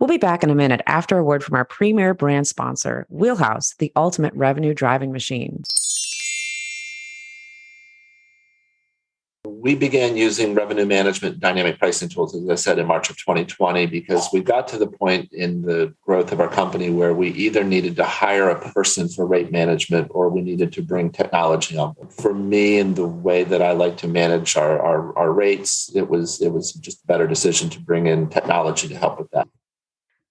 We'll be back in a minute after a word from our premier brand sponsor, Wheelhouse, the ultimate revenue driving machine. We began using revenue management dynamic pricing tools, as I said, in March of 2020, because we got to the point in the growth of our company where we either needed to hire a person for rate management or we needed to bring technology on. For me, and the way that I like to manage our rates, it was just a better decision to bring in technology to help with that.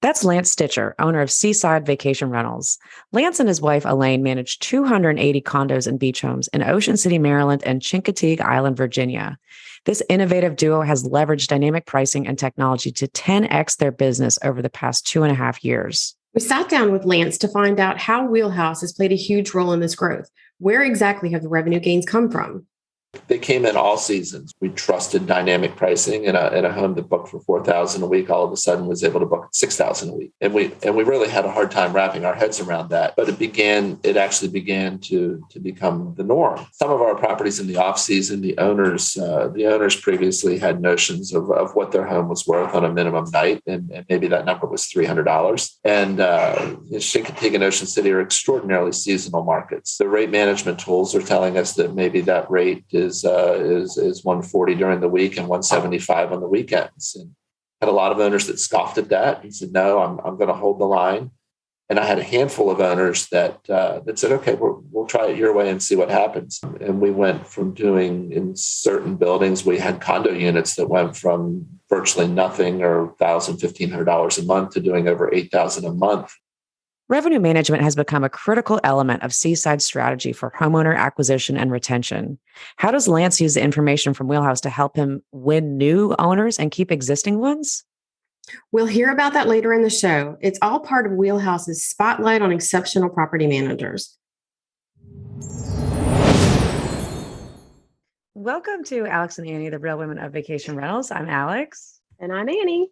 That's Lance Stitcher, owner of Seaside Vacation Rentals. Lance and his wife, Elaine, manage 280 condos and beach homes in Ocean City, Maryland, and Chincoteague Island, Virginia. This innovative duo has leveraged dynamic pricing and technology to 10x their business over the past 2.5 years. We sat down with Lance to find out how Wheelhouse has played a huge role in this growth. Where exactly have the revenue gains come from? They came in all seasons. We trusted dynamic pricing, and a home that booked for $4,000 a week all of a sudden was able to book at $6,000 a week. And we really had a hard time wrapping our heads around that. But it actually began to become the norm. Some of our properties in the off season, the owners previously had notions of what their home was worth on a minimum night, and maybe that number was $300. And Chincoteague and Ocean City are extraordinarily seasonal markets. The rate management tools are telling us that maybe that rate is 140 during the week and 175 on the weekends. And had a lot of owners that scoffed at that and said, no, I'm going to hold the line. And I had a handful of owners that said, okay, we'll try it your way and see what happens. And we went from doing, in certain buildings, we had condo units that went from virtually nothing or $1,000, $1,500 a month to doing over $8,000 a month. Revenue management has become a critical element of Seaside's strategy for homeowner acquisition and retention. How does Lance use the information from Wheelhouse to help him win new owners and keep existing ones? We'll hear about that later in the show. It's all part of Wheelhouse's spotlight on exceptional property managers. Welcome to Alex and Annie, the Real Women of Vacation Rentals. I'm Alex. And I'm Annie.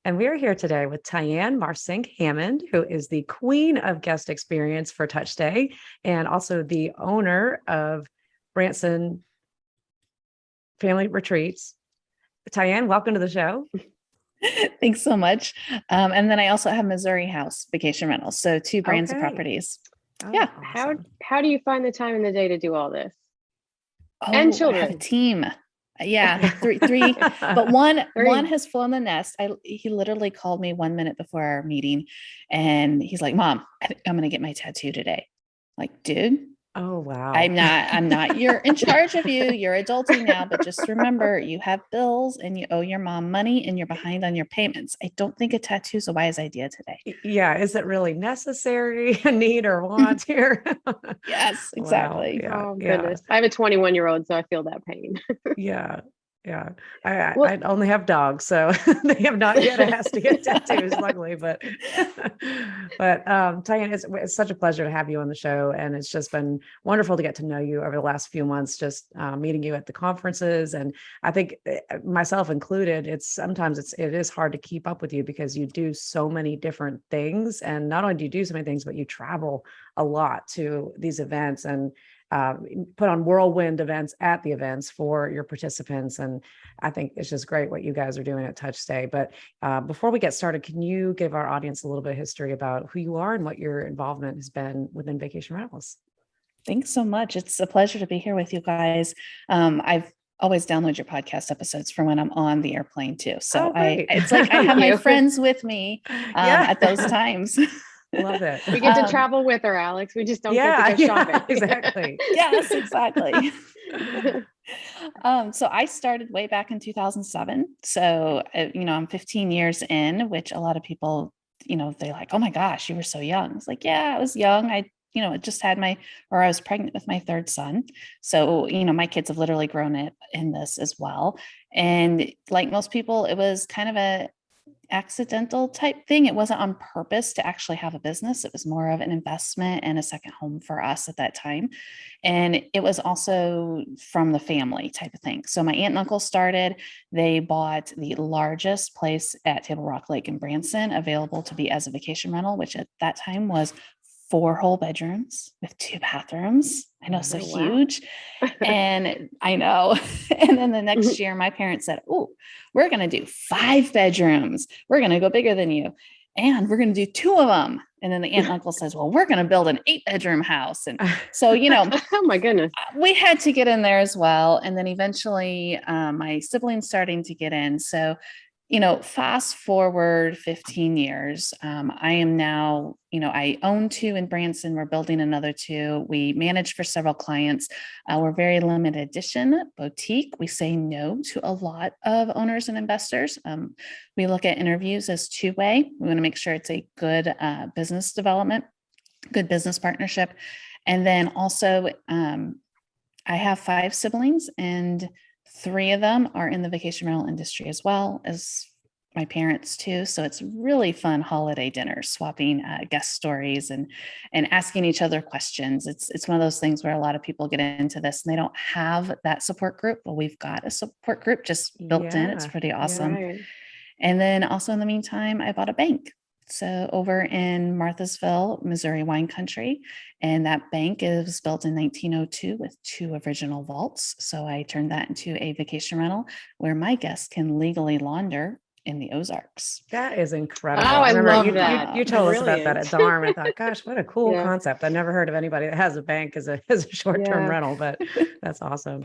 And we're here today with Tyann Marcink Hammond, who is the queen of guest experience for TouchStay and also the owner of Branson Family Retreats. Tyann, welcome to the show. Thanks so much. And then I also have Missouri House Vacation Rentals. So 2 brands of properties. Oh, yeah. awesome. How do you find the time in the day to do all this? Oh, And children. I have a team. Yeah, three, but one has flown the nest. He literally called me 1 minute before our meeting, and he's like, "Mom, I'm going to get my tattoo today." Like, dude. Oh, wow. I'm not. You're in charge of you. You're adulting now, but just remember, you have bills and you owe your mom money and you're behind on your payments. I don't think a tattoo is a wise idea today. Yeah. Is it really necessary, a need or want here? Yes, exactly. Wow. Oh, goodness. I have a 21-year-old, so I feel that pain. Yeah. Yeah. I only have dogs, so they have not yet asked to get tattoos, luckily, but Tyann, it's such a pleasure to have you on the show. And it's just been wonderful to get to know you over the last few months, just meeting you at the conferences. And I think myself included, it is hard to keep up with you because you do so many different things. And not only do you do so many things, but you travel a lot to these events and put on whirlwind events at the events for your participants. And I think it's just great what you guys are doing at TouchStay. But before we get started, can you give our audience a little bit of history about who you are and what your involvement has been within vacation rentals? Thanks so much. It's a pleasure to be here with you guys. I've always download your podcast episodes for when I'm on the airplane too. So it's like I have my friends with me at those times. Love it. We get to travel with her, Alex. We just don't get to go shopping. Exactly. Yes, exactly. So I started way back in 2007. So, I'm 15 years in, which a lot of people, they're like, oh my gosh, you were so young. It's like, yeah, I was young. I just had I was pregnant with my 3rd son. So, my kids have literally grown up in this as well. And like most people, it was kind of a accidental type thing. It wasn't on purpose to actually have a business. It was more of an investment and a second home for us at that time. And it was also from the family type of thing. So my aunt and uncle started, they bought the largest place at Table Rock Lake in Branson available to be as a vacation rental, which at that time was 4 whole bedrooms with 2 bathrooms. I know, so huge. And I know. And then the next year, my parents said, oh, we're going to do 5 bedrooms. We're going to go bigger than you. and we're going to do 2 of them. And then the aunt and uncle says, well, we're going to build an 8-bedroom house. And so, Oh my goodness. we had to get in there as well. And then eventually my siblings starting to get in. So, fast forward 15 years, I am now, I own 2 in Branson. We're building another 2. We manage for several clients. We're very limited edition boutique. We say no to a lot of owners and investors. We look at interviews as 2-way. We want to make sure it's a good business development, good business partnership. And then also, I have 5 siblings, and 3 of them are in the vacation rental industry as well as my parents too. So it's really fun holiday dinners, swapping guest stories and asking each other questions. It's one of those things where a lot of people get into this and they don't have that support group. Well, we've got a support group just built in. It's pretty awesome. Right. And then also in the meantime, I bought a bank. So over in Marthasville, Missouri wine country. And that bank is built in 1902 with 2 original vaults. So I turned that into a vacation rental where my guests can legally launder in the Ozarks. That is incredible. Oh, I remember love that. You told us about that at Brilliant. Dorm. I thought, gosh, what a cool Yeah. concept. I never heard of anybody that has a bank as a short-term Yeah. rental, but that's awesome.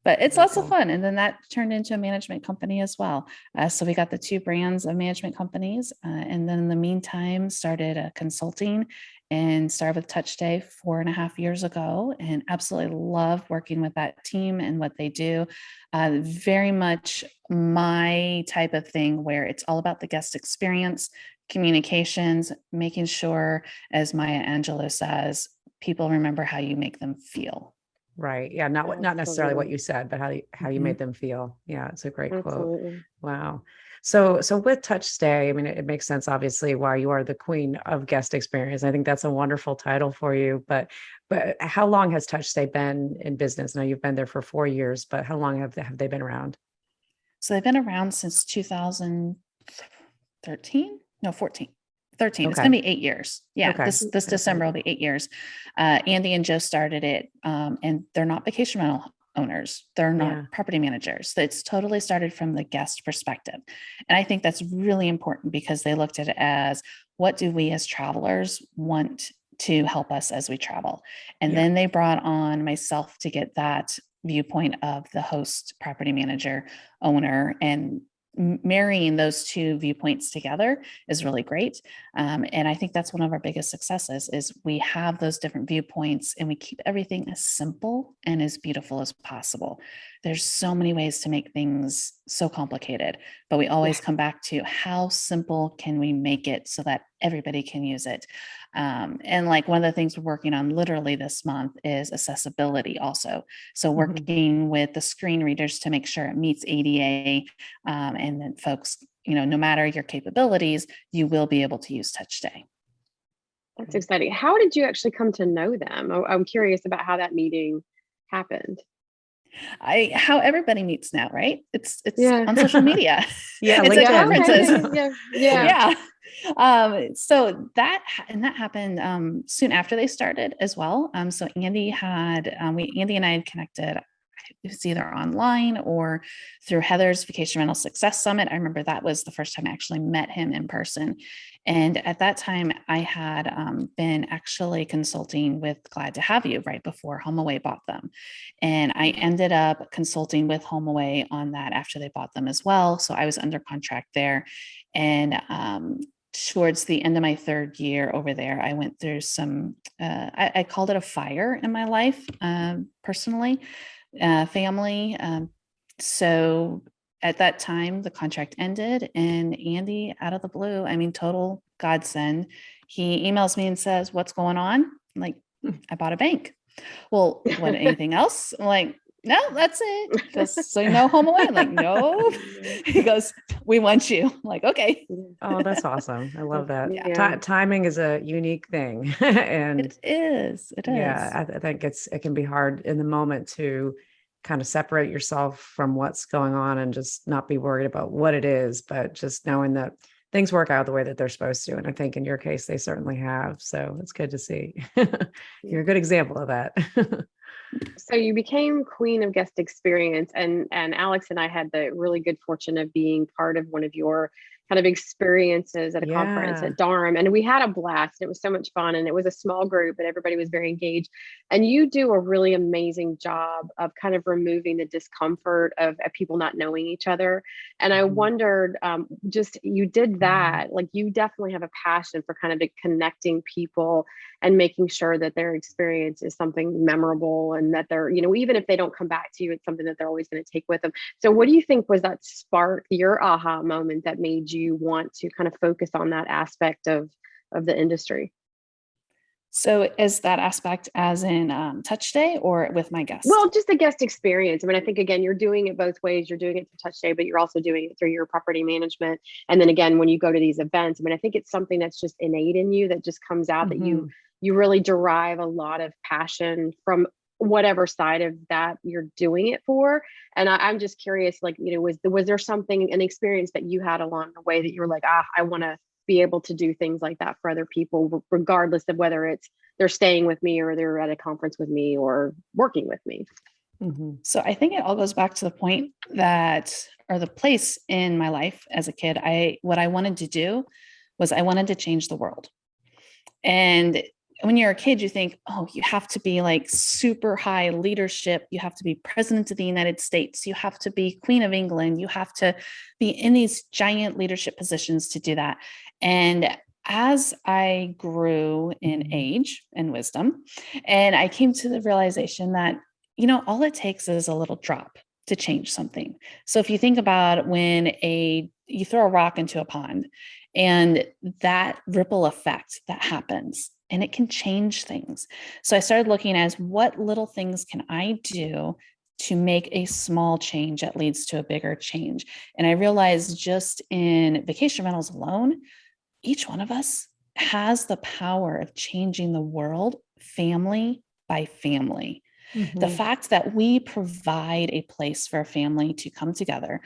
But it's Very lots of cool. fun. And then that turned into a management company as well. So we got the 2 brands of management companies. And then in the meantime, started consulting and started with TouchStay 4.5 years ago, and absolutely love working with that team and what they do. Very much my type of thing where it's all about the guest experience, communications, making sure, as Maya Angelou says, people remember how you make them feel. Right. Yeah. Not necessarily what Absolutely. you said, but how you Mhm. made them feel. Yeah. It's a great quote. Absolutely. Wow. So with TouchStay, I mean, it makes sense, obviously, why you are the queen of guest experience. I think that's a wonderful title for you. But how long has TouchStay been in business? Now you've been there for 4 years, but how long have they been around? So they've been around since 2013, no, 14, 13. It's Okay. going to be 8 years. Yeah. Okay. This Okay. December will be 8 years. Andy and Joe started it, and they're not vacation rental owners. They're not Yeah. property managers. It's totally started from the guest perspective. And I think that's really important because they looked at it as, what do we as travelers want to help us as we travel? And Yeah. then they brought on myself to get that viewpoint of the host, property manager, owner, and marrying those 2 viewpoints together is really great. And I think that's one of our biggest successes is we have those different viewpoints and we keep everything as simple and as beautiful as possible. There's so many ways to make things so complicated, but we always come back to how simple can we make it so that everybody can use it. And like one of the things we're working on literally this month is accessibility also. So working with the screen readers to make sure it meets ADA, and then folks, no matter your capabilities, you will be able to use TouchStay. That's exciting. How did you actually come to know them? I'm curious about how that meeting happened. How everybody meets now, right? It's Yeah. on social media. Yeah, It's at LinkedIn. conferences. Okay. Yeah. So that happened soon after they started as well. So Andy and I had connected. It was either online or through Heather's Vacation Rental Success Summit. I remember that was the first time I actually met him in person. And at that time, I had been actually consulting with Glad to Have You right before HomeAway bought them. And I ended up consulting with HomeAway on that after they bought them as well. So I was under contract there. And towards the end of my 3rd year over there, I went through some, I called it a fire in my life, personally. Family. So at that time, the contract ended, and Andy, out of the blue, I mean, total godsend, he emails me and says, "What's going on?" I'm like, "I bought a bank." Well, what? Anything else? I'm like, "No, that's it." He goes, "So no HomeAway?" I'm like, "No." He goes, "We want you." I'm like, "Okay." Oh, that's awesome. I love that. Yeah. Timing is a unique thing. And It is. It is. yeah, I think it can be hard in the moment to kind of separate yourself from what's going on and just not be worried about what it is, but just knowing that things work out the way that they're supposed to. And I think in your case, they certainly have. So it's good to see. You're a good example of that. So you became queen of guest experience, and Alex and I had the really good fortune of being part of one of your kind of experiences at a conference Yeah. at Durham. And we had a blast. It was so much fun. And it was a small group, but everybody was very engaged. And you do a really amazing job of kind of removing the discomfort of people not knowing each other. And I wondered, just you did that, like you definitely have a passion for kind of connecting people and making sure that their experience is something memorable and that they're, you know, even if they don't come back to you, it's something that they're always going to take with them. So what do you think was that spark, your aha moment that made you want to kind of focus on that aspect of the industry? So is that aspect as in TouchStay or with my guest? Well, just the guest experience. I mean, I think again, you're doing it both ways. You're doing it through TouchStay, but you're also doing it through your property management. And then again, when you go to these events, I mean, I think it's something that's just innate in you that just comes out that you really derive a lot of passion from whatever side of that you're doing it for. And I'm just curious, like, you know, was there something, an experience that you had along the way that you were like, I want to be able to do things like that for other people, regardless of whether it's they're staying with me or they're at a conference with me or working with me. So I think it all goes back to the point that, or the place in my life as a kid, what I wanted to do was I wanted to change the world. And when you're a kid, you think, oh, you have to be like super high leadership. You have to be president of the United States. You have to be Queen of England. You have to be in these giant leadership positions to do that. And as I grew in age and wisdom, and I came to the realization that, you know, all it takes is a little drop to change something. So if you think about when you throw a rock into a pond and that ripple effect that happens, and it can change things. So I started looking at what little things can I do to make a small change that leads to a bigger change. And I realized just in vacation rentals alone, each one of us has the power of changing the world family by family. The fact that we provide a place for a family to come together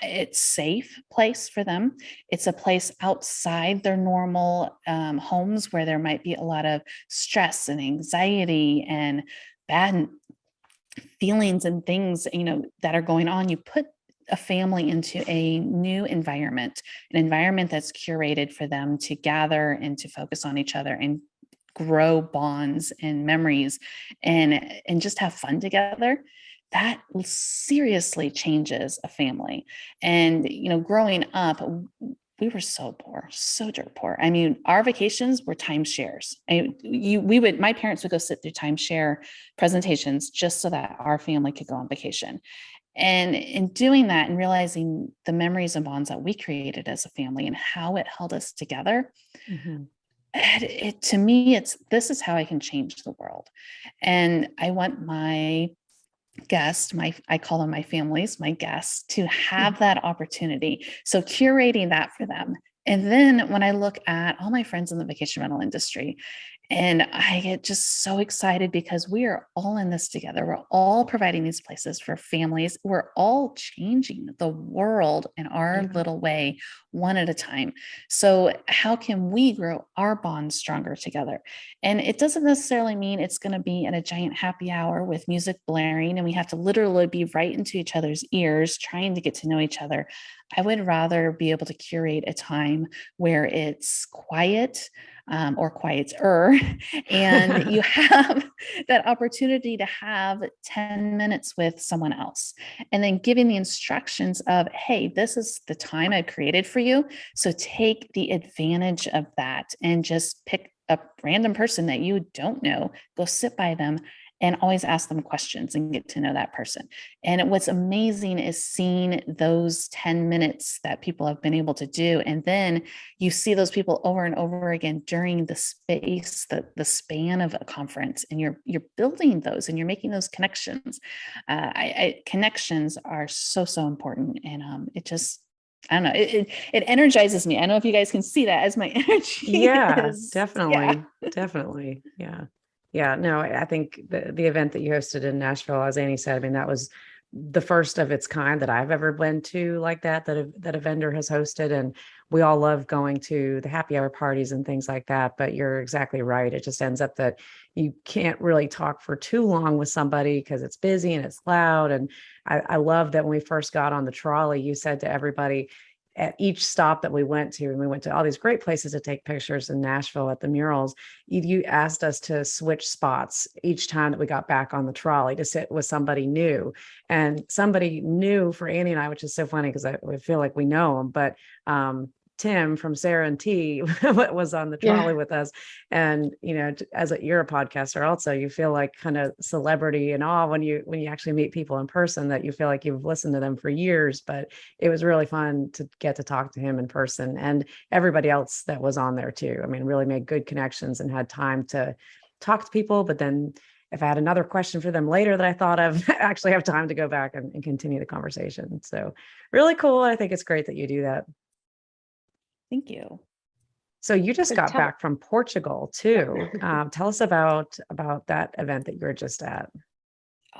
it's safe place for them. It's a place outside their normal homes where there might be a lot of stress and anxiety and bad feelings and things, you know, that are going on. You put a family into a new environment, an environment that's curated for them to gather and to focus on each other and grow bonds and memories and just have fun together. That seriously changes a family. And, you know, growing up, we were so poor, so dirt poor. I mean, our vacations were timeshares. My parents would go sit through timeshare presentations just so that our family could go on vacation. And in doing that and realizing the memories and bonds that we created as a family and how it held us together, to me, this is how I can change the world. And I want my guests, I call them my families, my guests, to have that opportunity. So curating that for them. And then when I look at all my friends in the vacation rental industry, and I get just so excited because we are all in this together. We're all providing these places for families. We're all changing the world in our little way, one at a time. So how can we grow our bonds stronger together? And it doesn't necessarily mean it's going to be in a giant happy hour with music blaring and we have to literally be right into each other's ears trying to get to know each other. I would rather be able to curate a time where it's quiet, or quieter, and you have that opportunity to have 10 minutes with someone else, and then giving the instructions of, hey, this is the time I've created for you. So take the advantage of that and just pick a random person that you don't know, go sit by them and always ask them questions and get to know that person. And what's amazing is seeing those 10 minutes that people have been able to do. And then you see those people over and over again during the space, the span of a conference, and you're building those and you're making those connections. Connections are so important. And it just, I don't know, it energizes me. I don't know if you guys can see that as my energy. Yeah, is. definitely. Definitely. Yeah. Yeah. No, I think the event that you hosted in Nashville, as Annie said, I mean, that was the first of its kind that I've ever been to like that a vendor has hosted. And we all love going to the happy hour parties and things like that. But you're exactly right. It just ends up that you can't really talk for too long with somebody because it's busy and it's loud. And I love that when we first got on the trolley, you said to everybody, at each stop that we went to, and we went to all these great places to take pictures in Nashville at the murals, you asked us to switch spots each time that we got back on the trolley to sit with somebody new. And somebody new for Annie and I, which is so funny because we feel like we know him, but Tim from Sarah and T was on the trolley with us. And, you're a podcaster also, you feel like kind of celebrity and awe when you actually meet people in person, that you feel like you've listened to them for years. But it was really fun to get to talk to him in person, and everybody else that was on there too. I mean, really made good connections and had time to talk to people. But then if I had another question for them later that I thought of, I actually have time to go back and continue the conversation. So really cool. I think it's great that you do that. Thank you. So you just got back from Portugal too. Tell us about that event that you were just at.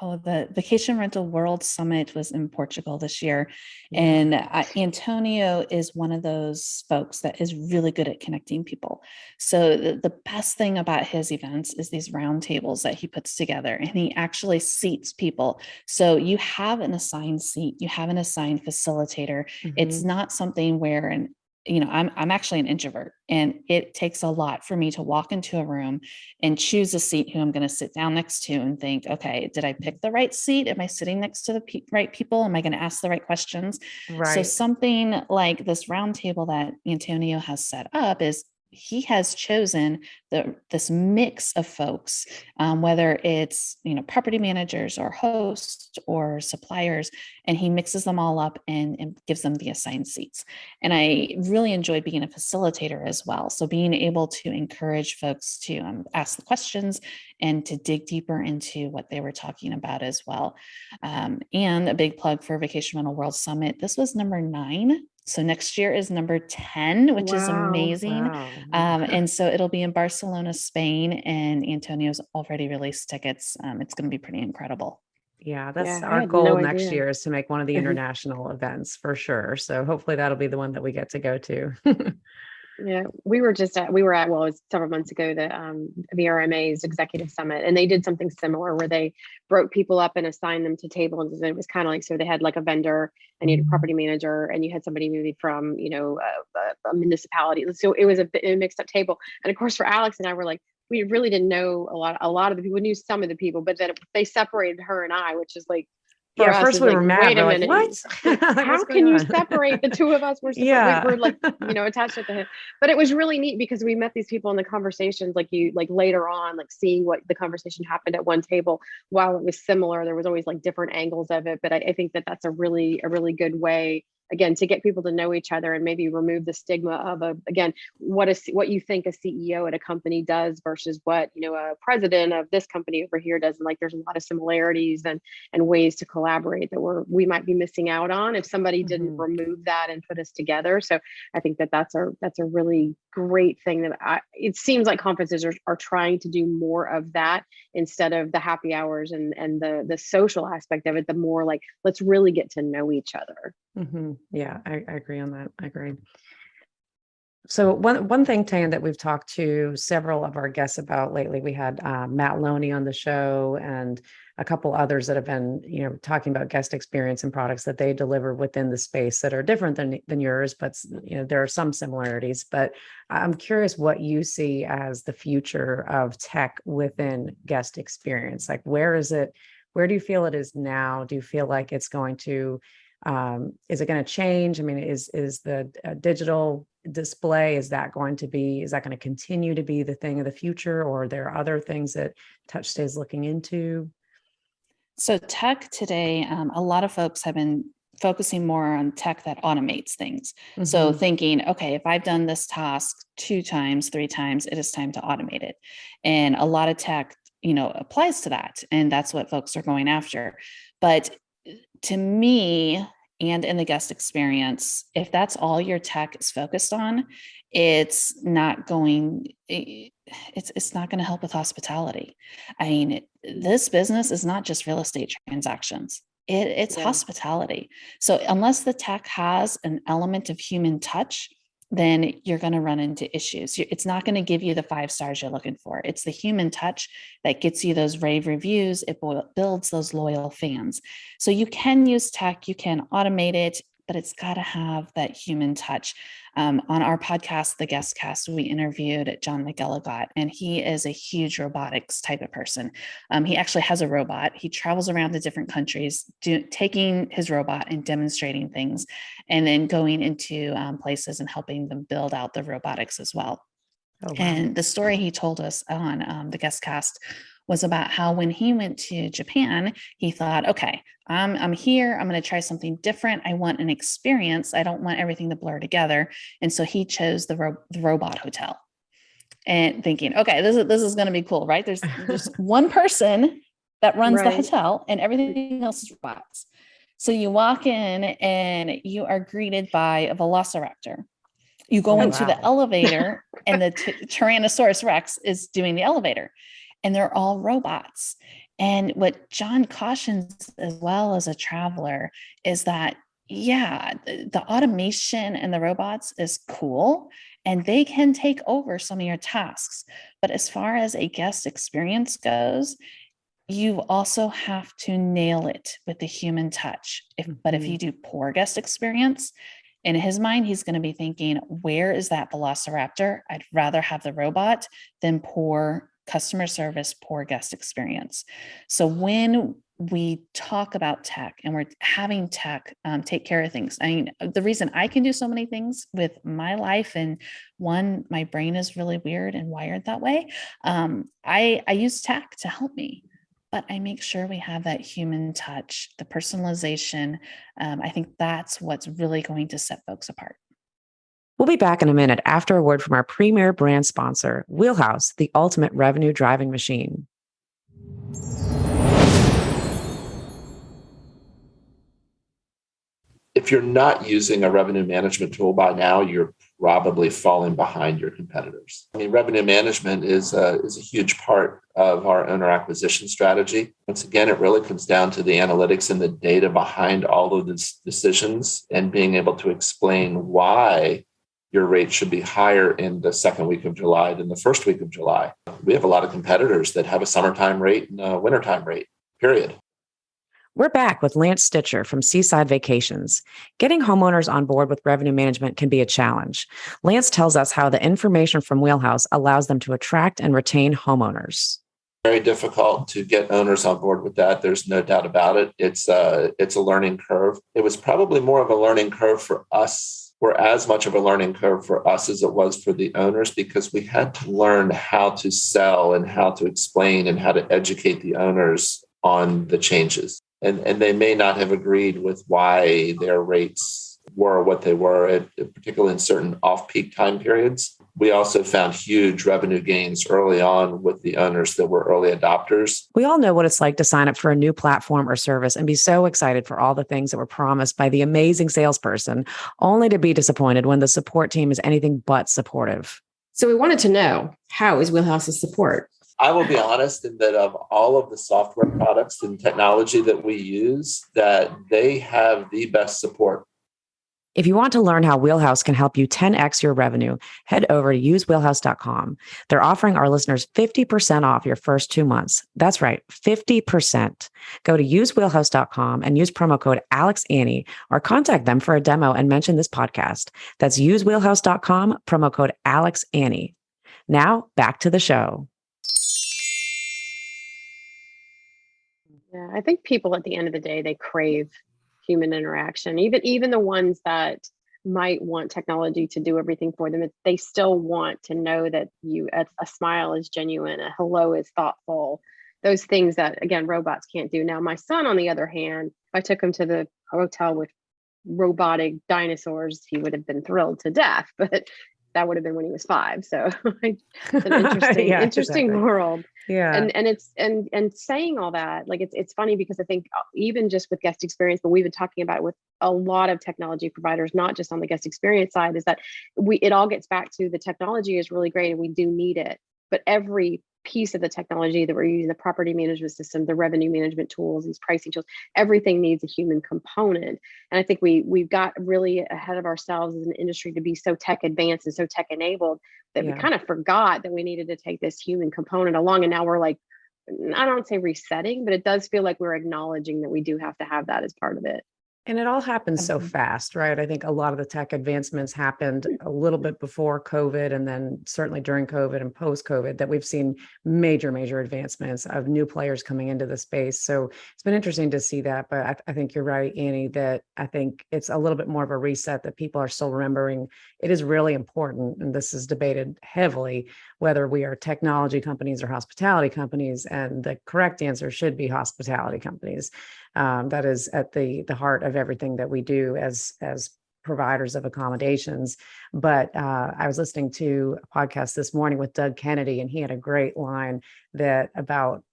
Oh, the Vacation Rental World Summit was in Portugal this year. And Antonio is one of those folks that is really good at connecting people. So the best thing about his events is these round tables that he puts together, and he actually seats people. So you have an assigned seat, you have an assigned facilitator. It's not something where I'm actually an introvert, and it takes a lot for me to walk into a room and choose a seat who I'm going to sit down next to and think, okay, did I pick the right seat? Am I sitting next to the right people? Am I going to ask the right questions? Right. So something like this round table that Antonio has set up is he has chosen this mix of folks, whether it's property managers or hosts or suppliers, and he mixes them all up and gives them the assigned seats. And I really enjoyed being a facilitator as well. So being able to encourage folks to ask the questions and to dig deeper into what they were talking about as well. And a big plug for Vacation Rental World Summit. This was number 9. So next year is number 10, which is amazing. Wow. And so it'll be in Barcelona, Spain, and Antonio's already released tickets. It's going to be pretty incredible. Yeah, that's I our had goal no next idea. year, is to make one of the international events for sure. So hopefully that'll be the one that we get to go to. Yeah, we were at, well, it was several months ago, the VRMA's executive summit, and they did something similar where they broke people up and assigned them to tables. And it was kind of like, so they had like a vendor, and you had a property manager, and you had somebody maybe from, a municipality. So it was a mixed up table. And of course, for Alex and I, were like, we really didn't know a lot of the people. We knew some of the people, but then they separated her and I, which is like, for us, first we were mad. wait a We're minute, like, what? How can you separate the two of us? We're like, attached at the hip. But it was really neat because we met these people in the conversations, like later on, like seeing what the conversation happened at one table. While it was similar, there was always like different angles of it. But I think that that's a really good way, again, to get people to know each other and maybe remove the stigma of what you think a CEO at a company does versus what a president of this company over here does. And like, there's a lot of similarities and ways to collaborate that we might be missing out on if somebody didn't remove that and put us together. So I think that that's a really great thing that it seems like conferences are trying to do more of that, instead of the happy hours and the social aspect of it. The more like, let's really get to know each other. Yeah, I agree on that. I agree. So one thing, Tyann, that we've talked to several of our guests about lately, we had Matt Loney on the show, and a couple others that have been, talking about guest experience and products that they deliver within the space that are different than yours, but there are some similarities. But I'm curious what you see as the future of tech within guest experience. Like, where do you feel it is now? Do you feel like it's going to is it going to change? I mean, is the digital display, is that going to continue to be the thing of the future, or are there other things that TouchStay is looking into? So tech today, a lot of folks have been focusing more on tech that automates things. So thinking, okay, if I've done this task 2 times, 3 times, it is time to automate it. And a lot of tech, applies to that. And that's what folks are going after. But to me, and in the guest experience, if that's all your tech is focused on, it's not going to help with hospitality. I mean, this business is not just real estate transactions. It's hospitality. So unless the tech has an element of human touch, then you're going to run into issues. It's not going to give you the 5 stars you're looking for. It's the human touch that gets you those rave reviews. It builds those loyal fans. So you can use tech, you can automate it, but it's got to have that human touch. On our podcast, the Guest Cast, we interviewed John McElligott, and he is a huge robotics type of person. He actually has a robot. He travels around to different countries, taking his robot and demonstrating things, and then going into places and helping them build out the robotics as well. Oh, wow. And the story he told us on the Guest Cast was about how when he went to Japan, he thought, okay, I'm here. I'm going to try something different. I want an experience. I don't want everything to blur together. And so he chose the robot hotel, and thinking, okay, this is going to be cool, right? There's one person that runs the Right. hotel, and everything else is robots. So you walk in and you are greeted by a velociraptor. You go Oh, into the wow. elevator, and the Tyrannosaurus Rex is doing the elevator, and they're all robots. And what John cautions, as well as a traveler, is that, yeah, the automation and the robots is cool, and they can take over some of your tasks. But as far as a guest experience goes, you also have to nail it with the human touch. But if you do poor guest experience, in his mind, he's going to be thinking, where is that velociraptor? I'd rather have the robot than poor customer service, poor guest experience. So when we talk about tech and we're having tech take care of things, I mean, the reason I can do so many things with my life, and one, my brain is really weird and wired that way. I use tech to help me, but I make sure we have that human touch, the personalization. I think that's what's really going to set folks apart. We'll be back in a minute after a word from our premier brand sponsor, Wheelhouse, the ultimate revenue driving machine. If you're not using a revenue management tool by now, you're probably falling behind your competitors. I mean, revenue management is a huge part of our owner acquisition strategy. Once again, it really comes down to the analytics and the data behind all of these decisions, and being able to explain why your rate should be higher in the second week of July than the first week of July. We have a lot of competitors that have a summertime rate and a wintertime rate, period. We're back with Lance Stitcher from Seaside Vacations. Getting homeowners on board with revenue management can be a challenge. Lance tells us how the information from Wheelhouse allows them to attract and retain homeowners. Very difficult to get owners on board with that. There's no doubt about it. It's a learning curve. It was probably more of a learning curve for us, or as much of a learning curve for us as it was for the owners, because we had to learn how to sell and how to explain and how to educate the owners on the changes. And they may not have agreed with why their rates were what they were, particularly in certain off-peak time periods. We also found huge revenue gains early on with the owners that were early adopters. We all know what it's like to sign up for a new platform or service and be so excited for all the things that were promised by the amazing salesperson, only to be disappointed when the support team is anything but supportive. So we wanted to know, how is Wheelhouse's support? I will be honest in that of all of the software products and technology that we use, that they have the best support. If you want to learn how Wheelhouse can help you 10x your revenue, head over to usewheelhouse.com. They're offering our listeners 50% off your first 2 months. That's right, 50%. Go to usewheelhouse.com and use promo code AlexAnnie, or contact them for a demo and mention this podcast. That's usewheelhouse.com, promo code AlexAnnie. Now, back to the show. Yeah, I think people at the end of the day, they crave human interaction. Even the ones that might want technology to do everything for them, they still want to know that a smile is genuine, a hello is thoughtful. Those things that, again, robots can't do. Now, my son, on the other hand, if I took him to the hotel with robotic dinosaurs, he would have been thrilled to death. But that would have been when he was 5. So it's an interesting, Yeah, interesting exactly. world. Yeah. And saying all that, like, it's funny because I think even just with guest experience, but we've been talking about it with a lot of technology providers, not just on the guest experience side, is that it all gets back to the technology is really great and we do need it, but every piece of the technology that we're using, the property management system, the revenue management tools, these pricing tools, everything needs a human component. And I think we've got really ahead of ourselves as an industry to be so tech advanced and so tech enabled that we kind of forgot that we needed to take this human component along. And now we're like, I don't say resetting, but it does feel like we're acknowledging that we do have to have that as part of it. And it all happens so Absolutely. fast, right? I think a lot of the tech advancements happened a little bit before COVID, and then certainly during COVID and post COVID, that we've seen major, major advancements of new players coming into the space. So it's been interesting to see that. But I think you're right, Annie, that I think it's a little bit more of a reset, that people are still remembering it is really important. And this is debated heavily, whether we are technology companies or hospitality companies. And the correct answer should be hospitality companies. That is at the heart of everything that we do as providers of accommodations. But I was listening to a podcast this morning with Doug Kennedy, and he had a great line that about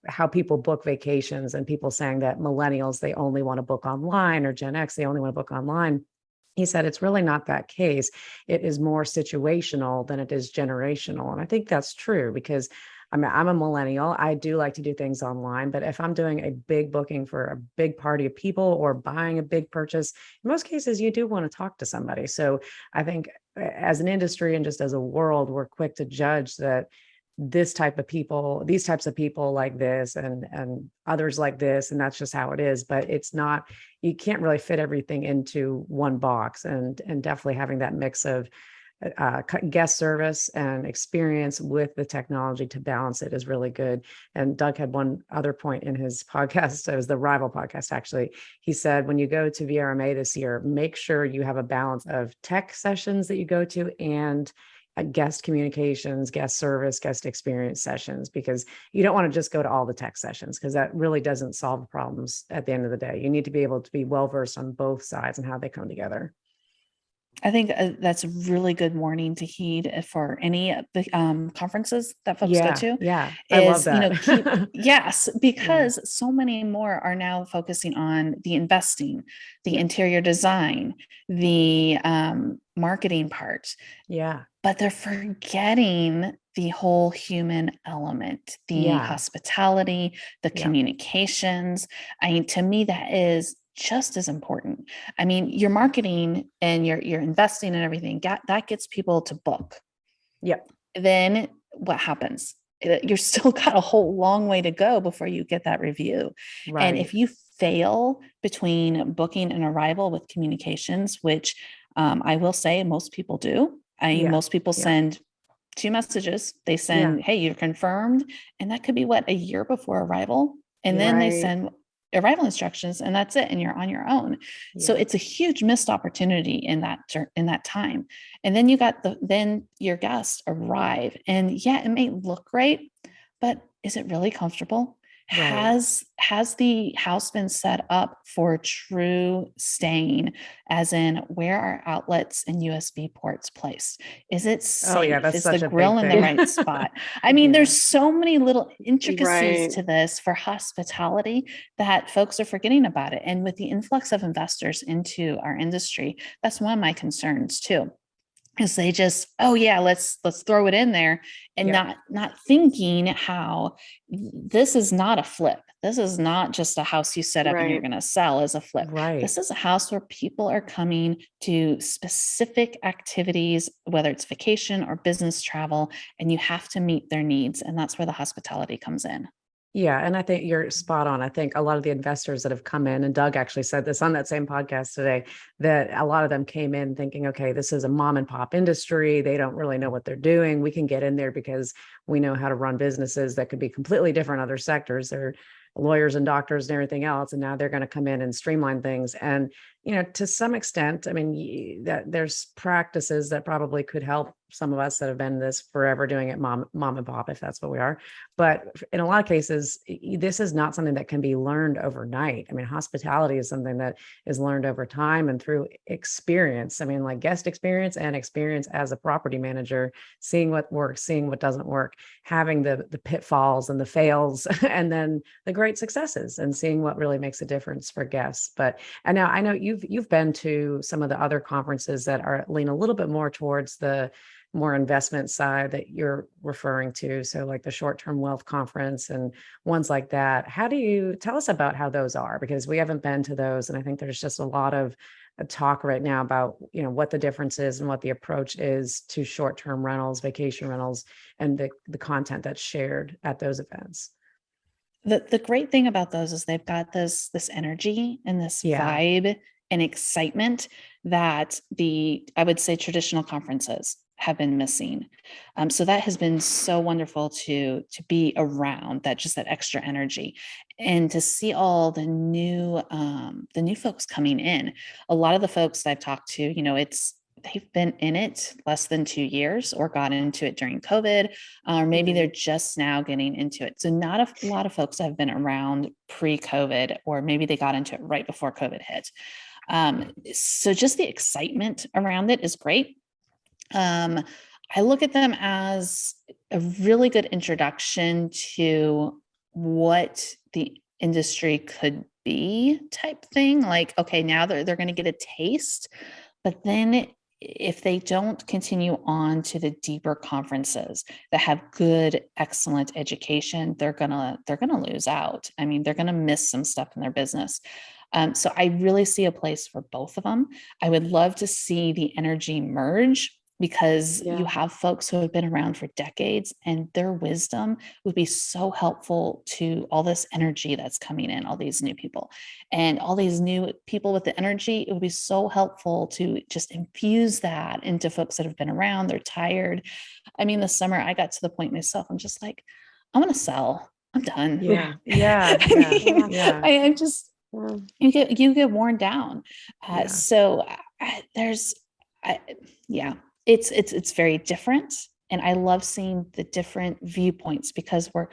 how people book vacations, and people saying that millennials, they only want to book online, or Gen X, they only want to book online. He said it's really not that case. It is more situational than it is generational. And I think that's true, because I'm a millennial. I do like to do things online, but if I'm doing a big booking for a big party of people or buying a big purchase, in most cases, you do want to talk to somebody. So I think as an industry and just as a world, we're quick to judge that this type of people, these types of people like this, and others like this, and that's just how it is. But it's not, you can't really fit everything into one box, and definitely having that mix of guest service and experience with the technology to balance it is really good. And Doug had one other point in his podcast. It was the Rival podcast, actually. He said, when you go to VRMA this year, make sure you have a balance of tech sessions that you go to and guest communications, guest service, guest experience sessions, because you don't want to just go to all the tech sessions, because that really doesn't solve the problems at the end of the day. You need to be able to be well versed on both sides and how they come together. I think that's a really good warning to heed for any of the conferences that folks go to. Yeah, I love Is, you know, that. yes, because so many more are now focusing on the investing, the interior design, the marketing part, Yeah, but they're forgetting the whole human element, the yeah, hospitality, the yeah, communications. I mean, to me, that is just as important. I mean, your marketing and your investing and everything, that gets people to book. yep, Then what happens? You're still got a whole long way to go before you get that review. And right. if you fail between booking and arrival with communications, which I will say most people do. I mean, Yeah, most people yeah, send 2 messages. They yeah, send, hey, you're confirmed. And that could be what, a year before arrival. And yeah, then they Right. send arrival instructions, and that's it. And you're on your own. So yeah, it's a huge missed opportunity in that time. And then then your guests arrive, and yeah, it may look great, but is it really comfortable? right. Has the house been set up for true staying, as in where are outlets and USB ports placed? Is it Oh, yeah, safe? that's Is the such a big grill in the thing. right spot? I mean, Yeah, there's so many little intricacies Right. to this for hospitality that folks are forgetting about it. And with the influx of investors into our industry, that's one of my concerns too, is they just, oh yeah, let's throw it in there, and yeah, not thinking how this is not a flip. This is not just a house you set up and you're Right. going to sell as a flip. right. This is a house where people are coming to specific activities, whether it's vacation or business travel, and you have to meet their needs. And that's where the hospitality comes in. Yeah, and I think you're spot on. I think a lot of the investors that have come in, and Doug actually said this on that same podcast today, that a lot of them came in thinking, okay, this is a mom and pop industry. They don't really know what they're doing. We can get in there because we know how to run businesses that could be completely different other sectors. They're lawyers and doctors and everything else. And now they're going to come in and streamline things. And, to some extent, I mean, that there's practices that probably could help some of us that have been this forever doing it mom and pop, if that's what we are. But in a lot of cases, this is not something that can be learned overnight. I mean, hospitality is something that is learned over time and through experience. I mean, like guest experience and experience as a property manager, seeing what works, seeing what doesn't work, having the pitfalls and the fails, and then the great successes, and seeing what really makes a difference for guests. But and now I know you've been to some of the other conferences that are lean a little bit more towards the more investment side that you're referring to. So like the short-term wealth conference and ones like that. How do you tell us about how those are? Because we haven't been to those. And I think there's just a lot of talk right now about, what the difference is and what the approach is to short-term rentals, vacation rentals, and the content that's shared at those events. The great thing about those is they've got this energy and this Yeah. vibe and excitement that I would say traditional conferences have been missing. So that has been so wonderful to be around, that extra energy, and to see all the new folks coming in. A lot of the folks that I've talked to, they've been in it less than 2 years or got into it during COVID, or maybe they're just now getting into it. So not a lot of folks have been around pre-COVID, or maybe they got into it right before COVID hit. So just the excitement around it is great. I look at them as a really good introduction to what the industry could be, type thing. Like, okay, now they're going to get a taste, but then if they don't continue on to the deeper conferences that have good, excellent education, they're gonna lose out. I mean, they're gonna miss some stuff in their business. So I really see a place for both of them. I would love to see the energy merge, because you have folks who have been around for decades, and their wisdom would be so helpful to all this energy that's coming in, all these new people, and all these new people with the energy. It would be so helpful to just infuse that into folks that have been around. They're tired. I mean, this summer I got to the point myself, I'm just like, I want to sell. I'm done. Yeah. Yeah. I mean, Yeah. I'm just, you get worn down. Yeah. So it's very different. And I love seeing the different viewpoints, because we're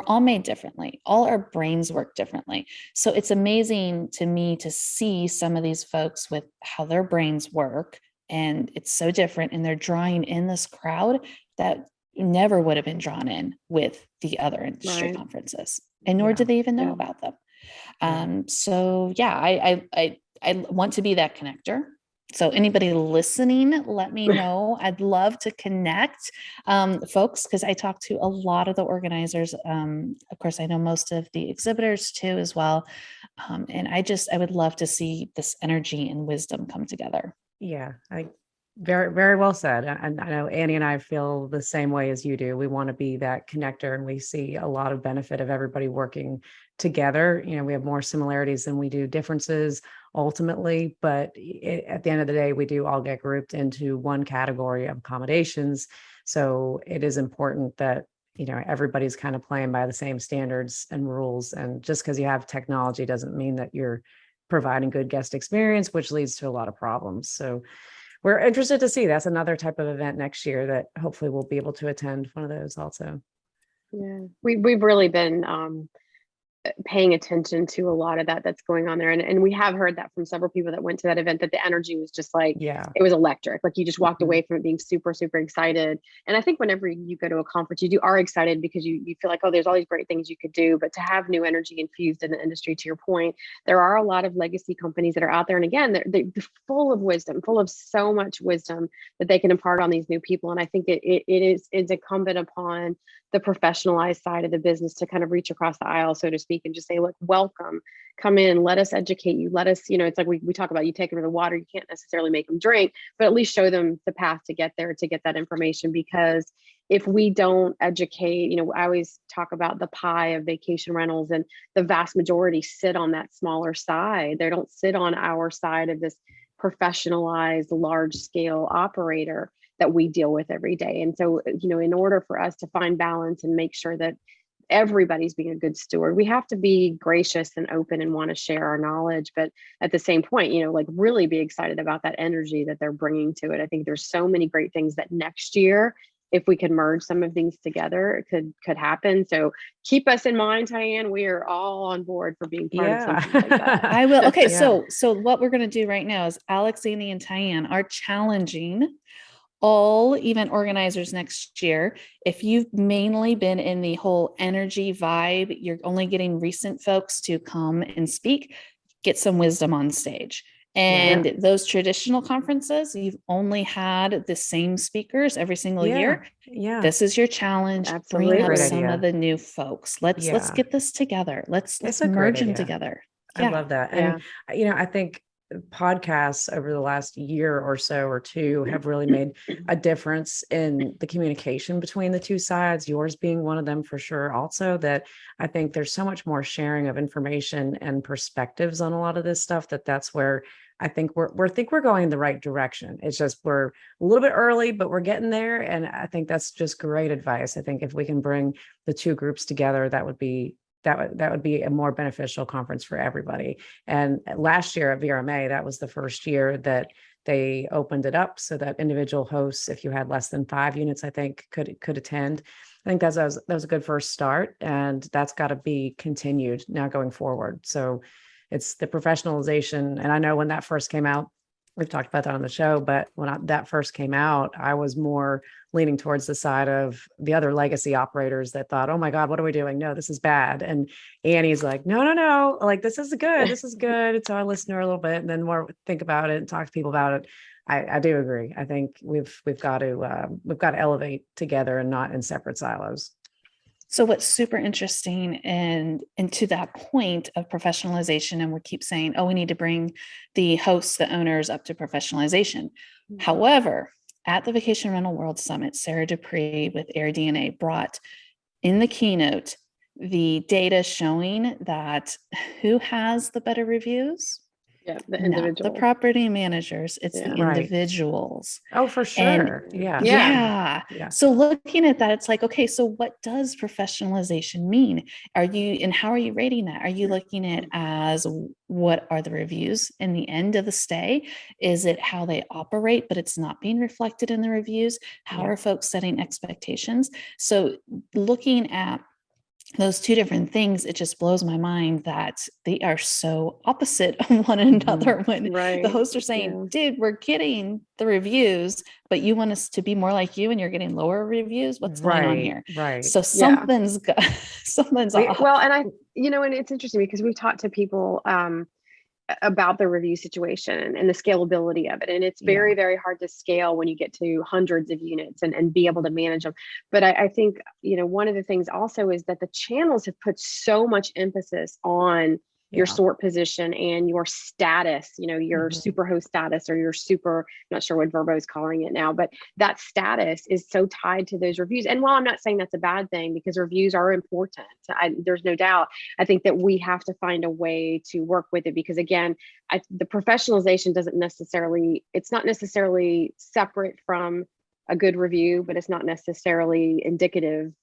all made differently. All our brains work differently. So it's amazing to me to see some of these folks with how their brains work, and it's so different, and they're drawing in this crowd that never would have been drawn in with the other industry conferences, and nor did they even know about them. So I want to be that connector. So anybody listening, let me know. I'd love to connect folks, because I talk to a lot of the organizers. Of course, I know most of the exhibitors too as well. And I would love to see this energy and wisdom come together. Yeah. Very, very well said. And I know Annie and I feel the same way as you do. We want to be that connector, and we see a lot of benefit of everybody working together. We have more similarities than we do differences ultimately, but at the end of the day, we do all get grouped into one category of accommodations. So it is important that, everybody's kind of playing by the same standards and rules. And just because you have technology doesn't mean that you're providing good guest experience, which leads to a lot of problems. So we're interested to see. That's another type of event next year that hopefully we'll be able to attend one of those also. Yeah, we've really been paying attention to a lot of that's going on there. And we have heard that from several people that went to that event, that the energy was just like, it was electric. Like you just walked away from it being super, super excited. And I think whenever you go to a conference, you are excited because you feel like, oh, there's all these great things you could do, but to have new energy infused in the industry, to your point, there are a lot of legacy companies that are out there. And again, they're full of wisdom, full of so much wisdom that they can impart on these new people. And I think it's incumbent upon the professionalized side of the business to kind of reach across the aisle, so to speak, and just say, look, welcome, come in, let us educate you. Let us, it's like we talk about, you take them to the water, you can't necessarily make them drink, but at least show them the path to get there, to get that information. Because if we don't educate, I always talk about the pie of vacation rentals, and the vast majority sit on that smaller side. They don't sit on our side of this professionalized, large scale operator that we deal with every day. And so, in order for us to find balance and make sure that everybody's being a good steward, we have to be gracious and open and want to share our knowledge. But at the same point, like really be excited about that energy that they're bringing to it. I think there's so many great things that next year, if we could merge some of things together, it could happen. So keep us in mind, Tyann. We are all on board for being part of something like that. I will. Okay. So what we're going to do right now is Alex, Annie, and Tyann are challenging all event organizers next year. If you've mainly been in the whole energy vibe, you're only getting recent folks to come and speak, get some wisdom on stage. And those traditional conferences, you've only had the same speakers every single year. Yeah. This is your challenge. Absolutely. Bring up some of the new folks. Let's get this together. Let's merge them together. I love that. And, I think podcasts over the last year or so or two have really made a difference in the communication between the two sides, yours being one of them for sure. Also, that I think there's so much more sharing of information and perspectives on a lot of this stuff, that's where I think we're going in the right direction. It's just we're a little bit early, but we're getting there. And I think that's just great advice. I think if we can bring the two groups together, that would be a more beneficial conference for everybody. And last year at VRMA, that was the first year that they opened it up so that individual hosts, if you had less than 5 units, I think could attend. I think that was a good first start, and that's got to be continued now going forward. So it's the professionalization. And I know when that first came out, we've talked about that on the show, but when that first came out, I was more leaning towards the side of the other legacy operators that thought, oh my God, what are we doing? No, this is bad. And Annie's like, no, like, this is good. This is good. And so I listened to her a little bit and then more think about it and talk to people about it. I do agree. I think we've got to elevate together and not in separate silos. So what's super interesting and to that point of professionalization, and we keep saying, oh, we need to bring the hosts, the owners up to professionalization. Mm-hmm. However, at the Vacation Rental World Summit, Sarah Dupree with AirDNA brought in the keynote the data showing that who has the better reviews? Yeah, the individual. Not the property managers, it's the individuals. Oh, for sure. And yeah. So looking at that, it's like, okay, so what does professionalization mean? How are you rating that? Are you looking at as what are the reviews in the end of the stay? Is it how they operate, but it's not being reflected in the reviews? How are folks setting expectations? So looking at those two different things, it just blows my mind that they are so opposite of one another. When the hosts are saying, dude, we're getting the reviews, but you want us to be more like you and you're getting lower reviews. What's going on here? Right. So something's off. Well, and and it's interesting because we've talked to people about the review situation and the scalability of it. And it's very, very hard to scale when you get to hundreds of units and be able to manage them. But I think, one of the things also is that the channels have put so much emphasis on your sort position and your status, your super host status or your super, I'm not sure what Verbo is calling it now, but that status is so tied to those reviews. And while I'm not saying that's a bad thing, because reviews are important, there's no doubt, I think that we have to find a way to work with it, because again, the professionalization it's not necessarily separate from a good review, but it's not necessarily indicative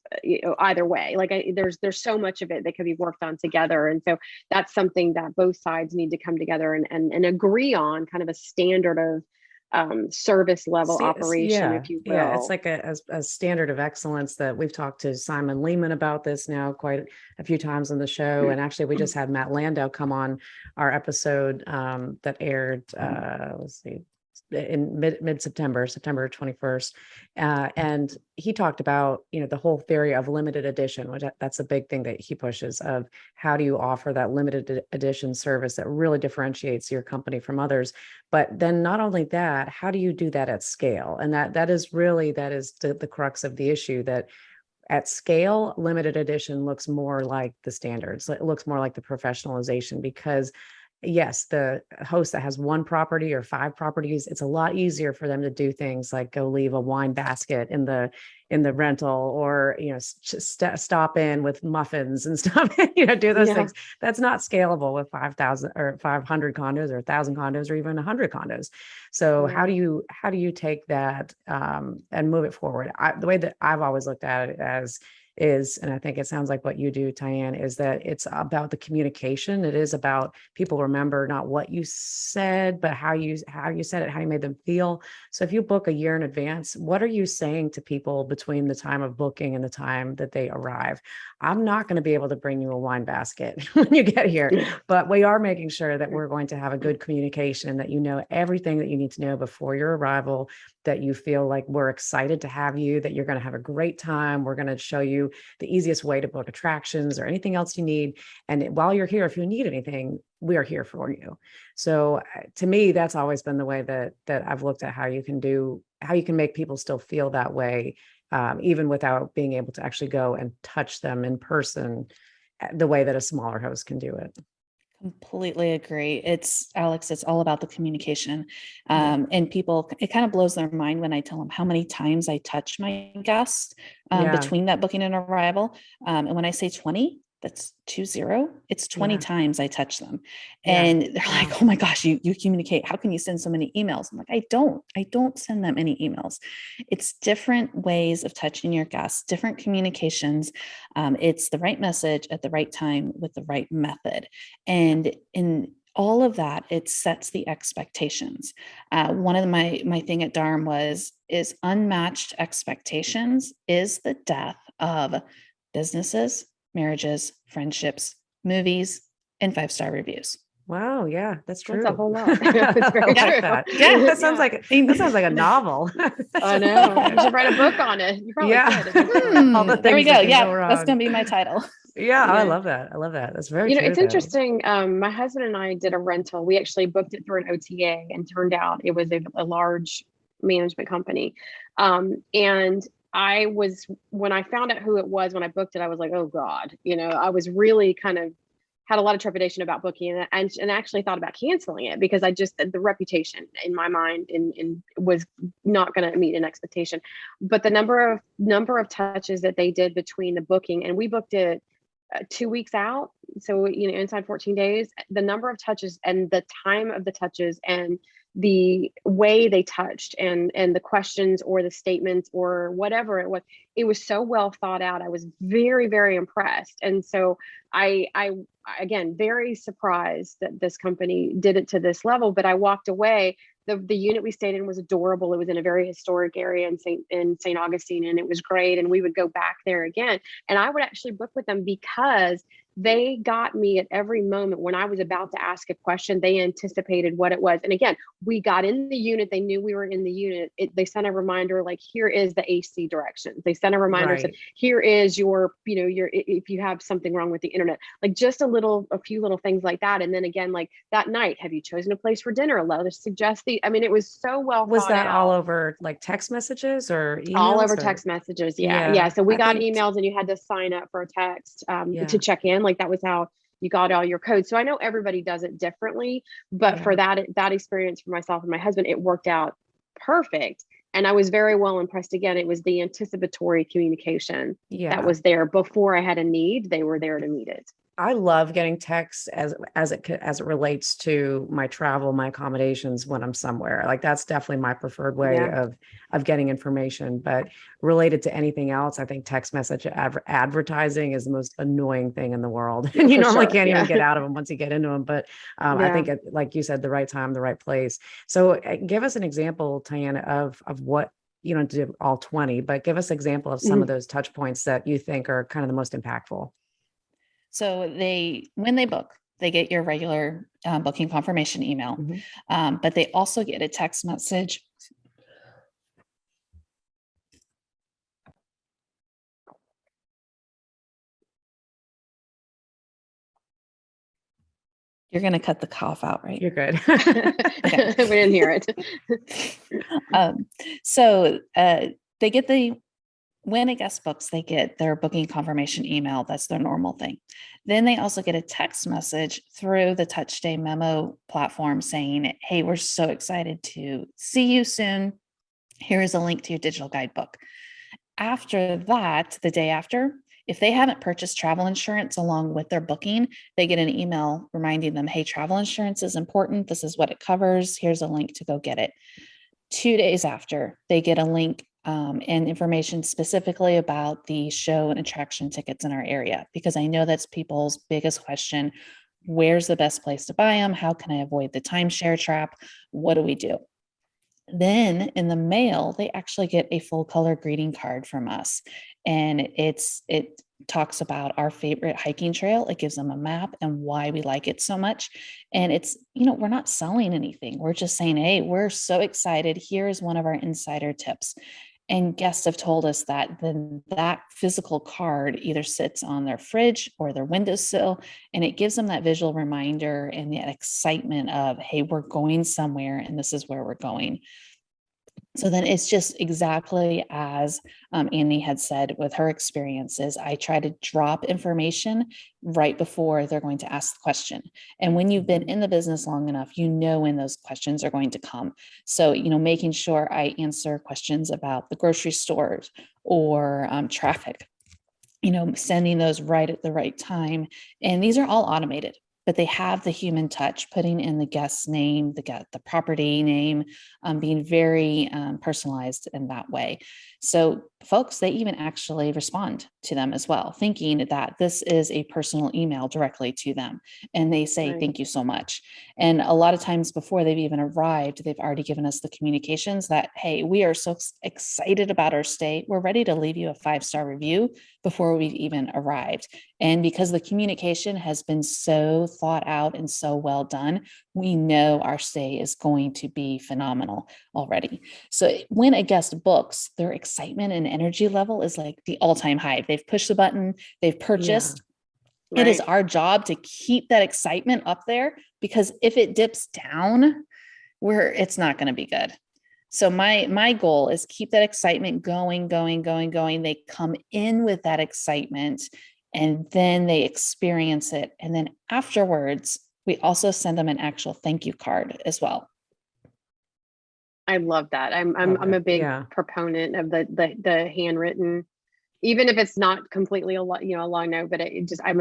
either way. Like there's so much of it that could be worked on together. And so that's something that both sides need to come together and agree on, kind of a standard of service level operation, if you will. Yeah, it's like a standard of excellence that we've talked to Simon Lehman about this now quite a few times on the show. And actually we just had Matt Landau come on our episode that aired, in mid-September, September 21st. And he talked about, the whole theory of limited edition, which that's a big thing that he pushes, of how do you offer that limited edition service that really differentiates your company from others. But then not only that, how do you do that at scale? And that is the crux of the issue, that at scale, limited edition looks more like the standards. It looks more like the professionalization, because yes, the host that has one property or 5 properties, it's a lot easier for them to do things like go leave a wine basket in the rental, or stop in with muffins and stuff. Do those things. That's not scalable with 5,000 or 500 condos or 1,000 condos or even 100 condos. So how do you take that and move it forward? The way that I've always looked at it is, and I think it sounds like what you do, Tyann, is that it's about the communication. It is about people remember not what you said, but how you said it, how you made them feel. So if you book a year in advance, what are you saying to people between the time of booking and the time that they arrive? I'm not going to be able to bring you a wine basket when you get here, but we are making sure that we're going to have a good communication, that you know everything that you need to know before your arrival, that you feel like we're excited to have you, that you're going to have a great time. We're going to show you the easiest way to book attractions or anything else you need. And while you're here, if you need anything, we are here for you. So to me, that's always been the way that I've looked at how you can make people still feel that way, even without being able to actually go and touch them in person the way that a smaller host can do it. Completely agree. It's Alex, it's all about the communication. Yeah. And people, it kind of blows their mind when I tell them how many times I touch my guests Yeah. between that booking and arrival. And when I say 20, that's 20. It's 20 Yeah. times I touch them. Yeah. And they're Wow. like, oh my gosh, you communicate. How can you send so many emails? I'm like, I don't send that many emails. It's different ways of touching your guests, different communications. It's the right message at the right time with the right method. And in all of that, it sets the expectations. One of my thing at Dharm is unmatched expectations is the death of businesses, marriages, friendships, movies, and 5-star reviews. Wow. Yeah, that's true. That's a whole lot. That's very I like true. that. Yeah. That sounds Yeah. like a novel. I know. You should write a book on it. You probably Yeah. could at this point. All the There we things that go. can Yeah, go that's wrong. going to be my title. Yeah, I Yeah. love that. I love that. That's very You know, true it's though. interesting. My husband and I did a rental. We actually booked it through an OTA, and turned out it was a large management company. And I was, when I found out who it was, when I booked it, I was like, oh God, I was really kind of had a lot of trepidation about booking it, and actually thought about canceling it, because I just, the reputation in my mind and was not going to meet an expectation. But the number of touches that they did between the booking, and we booked it 2 weeks out, so inside 14 days, the number of touches and the time of the touches and the way they touched, and the questions or the statements or whatever it was so well thought out. I was very, very impressed. And so I again, very surprised that this company did it to this level. But I walked away. The unit we stayed in was adorable. It was in a very historic area in St. Augustine, and it was great. And we would go back there again. And I would actually book with them because they got me at every moment. When I was about to ask a question, they anticipated what it was. And again, we got in the unit. They knew we were in the unit. They sent a reminder, like, here is the AC directions. They sent a reminder, said, Right. here is your, if you have something wrong with the internet, like just a few little things like that. And then again, like that night, have you chosen a place for dinner? Let us suggest it was so well Was thought that all out. over like text messages or All emails over or? text messages. Yeah. Yeah, Yeah. So we I got think emails, and you had to sign up for a text yeah, to check in. Like that was how you got all your codes. So I know everybody does it differently, but yeah, for that experience for myself and my husband, it worked out perfect. And I was very well impressed. Again, it was the anticipatory communication that yeah. was there before I had a need. They were there to meet it. I love getting texts as it relates to my travel, my accommodations when I'm somewhere. Like that's definitely my preferred way Yeah, of getting information. But related to anything else, I think text message advertising is the most annoying thing in the world, and you for normally sure. can't even Yeah. get out of them once you get into them. But I Yeah. think, like you said, the right time, the right place. So give us an example, Tyann, of what, you don't do all 20, but give us an example of some of Mhm. those touch points that you think are kind of the most impactful. So when they book, they get your regular booking confirmation email, Mhm. but they also get a text message. You're going to cut the cough out, right? You're good. Okay. We didn't hear it. So they get when a guest books, they get their booking confirmation email. That's their normal thing. Then they also get a text message through the TouchStay memo platform saying, hey, we're so excited to see you soon. Here is a link to your digital guidebook. After that, the day after, if they haven't purchased travel insurance along with their booking, they get an email reminding them, hey, travel insurance is important. This is what it covers. Here's a link to go get it. 2 days after, they get a link and information specifically about the show and attraction tickets in our area, because I know that's people's biggest question. Where's the best place to buy them? How can I avoid the timeshare trap? What do we do? Then in the mail, they actually get a full color greeting card from us. And it talks about our favorite hiking trail. It gives them a map and why we like it so much. And it's, we're not selling anything. We're just saying, hey, we're so excited. Here is one of our insider tips. And guests have told us that then that physical card either sits on their fridge or their windowsill, and it gives them that visual reminder and that excitement of, hey, we're going somewhere and this is where we're going. So then it's just exactly as Annie had said with her experiences. I try to drop information right before they're going to ask the question. And when you've been in the business long enough, you know when those questions are going to come. So, making sure I answer questions about the grocery stores or traffic, sending those right at the right time. And these are all automated, but they have the human touch, putting in the guest's name, the property name, being very personalized in that way. So folks, they even actually respond to them as well, thinking that this is a personal email directly to them. And they say, Right. thank you so much. And a lot of times before they've even arrived, they've already given us the communications that, hey, we are so excited about our stay. We're ready to leave you a 5-star review before we've even arrived. And because the communication has been so thought out and so well done, we know our stay is going to be phenomenal already. So when a guest books, their excitement and energy level is like the all-time high. They've pushed the button, they've purchased. It is Right. our job to keep that excitement up there, because if it dips down, it's not going to be good. So my goal is keep that excitement going. They come in with that excitement and then they experience it. And then afterwards, we also send them an actual thank you card as well. I love that. I'm Love a it. big Yeah. proponent of the handwritten, even if it's not completely a long note, but it just I